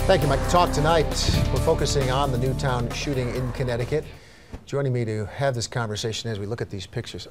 Thank you, Mike. The talk tonight, we're focusing on the Newtown shooting in Connecticut. Joining me to have this conversation as we look at these pictures.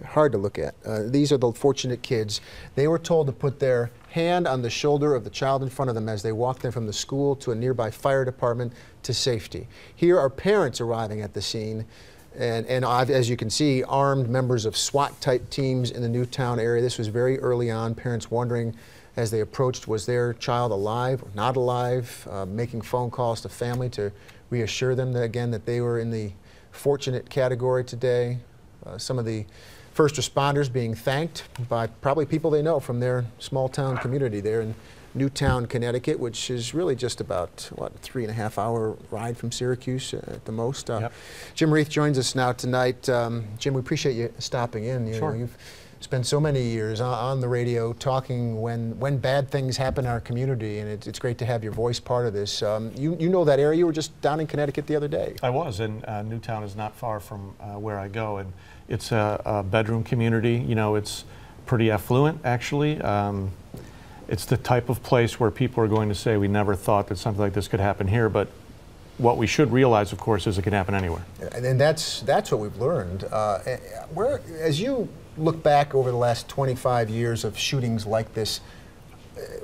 Hard to look at. These are the fortunate kids. They were told to put their hand on the shoulder of the child in front of them as they walked in from the school to a nearby fire department to safety. Here are parents arriving at the scene, and as you can see, armed members of SWAT-type teams in the Newtown area. This was very early on. Parents wondering as they approached, was their child alive or not alive, making phone calls to family to reassure them that, again, that they were in the fortunate category today. Some of the first responders being thanked by probably people they know from their small town community there in Newtown, Connecticut, which is really just about, what, 3.5 hour ride from Syracuse at the most. Yep. Jim Reith joins us now tonight. Jim, we appreciate you stopping in. Sure. You've spent so many years on the radio talking when bad things happen in our community, and it's great to have your voice part of this. You know that area. You were just down in Connecticut the other day. I was, and Newtown is not far from where I go, and it's a bedroom community. You know, it's pretty affluent, actually. It's the type of place where people are going to say, we never thought that something like this could happen here, but what we should realize, of course, is it can happen anywhere. And that's what we've learned. As you look back over the last 25 years of shootings like this,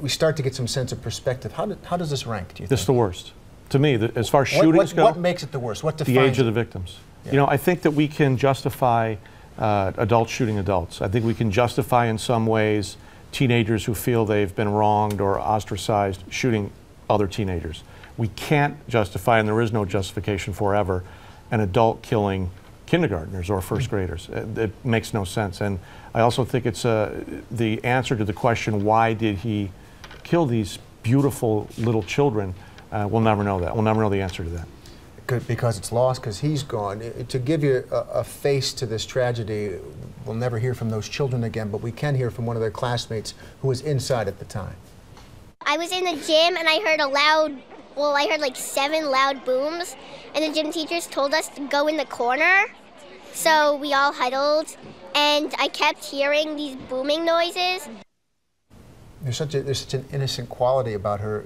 we start to get some sense of perspective. How does this rank, do you think? This is the worst. To me, as far as shootings go, what makes it the worst? What defines the age of the it? victims. Yeah. You know, I think that we can justify adults shooting adults. I think we can justify in some ways teenagers who feel they've been wronged or ostracized shooting other teenagers. We can't justify, and there is no justification forever, an adult killing kindergartners or first graders. It makes no sense. And I also think it's the answer to the question, why did he kill these beautiful little children? We'll never know that. We'll never know the answer to that. Because it's lost, because he's gone. To give you a face to this tragedy, we'll never hear from those children again, but we can hear from one of their classmates who was inside at the time. I was in the gym and I heard I heard like 7 loud booms, and the gym teachers told us to go in the corner. So we all huddled, and I kept hearing these booming noises. There's such an innocent quality about her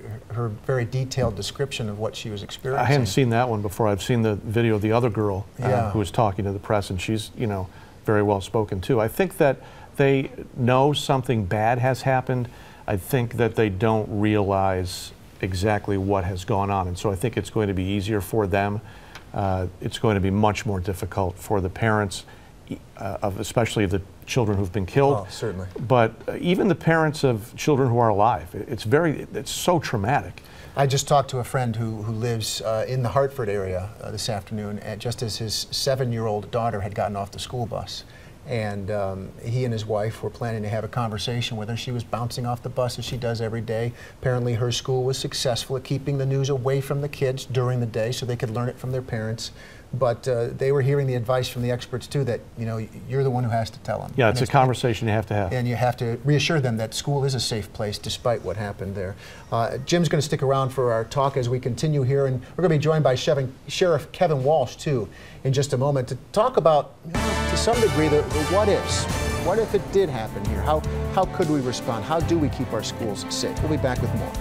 very detailed description of what she was experiencing. I hadn't seen that one before. I've seen the video of the other girl who was talking to the press, and she's, you know, very well spoken too. I think that they know something bad has happened. I think that they don't realize exactly what has gone on, and so I think it's going to be easier for them. It's going to be much more difficult for the parents, especially the children who've been killed. Oh, certainly. But even the parents of children who are alive, it's so traumatic. I just talked to a friend who lives in the Hartford area this afternoon, and just as his 7-year-old daughter had gotten off the school bus. And he and his wife were planning to have a conversation with her. She was bouncing off the bus as she does every day. Apparently her school was successful at keeping the news away from the kids during the day so they could learn it from their parents. But they were hearing the advice from the experts too that, you know, you're the one who has to tell them. Yeah, it's a conversation you have to have. And you have to reassure them that school is a safe place despite what happened there. Jim's going to stick around for our talk as we continue here, and we're going to be joined by Sheriff Kevin Walsh too in just a moment to talk about, you know, to some degree, the what ifs. What if it did happen here? How could we respond? How do we keep our schools safe? We'll be back with more.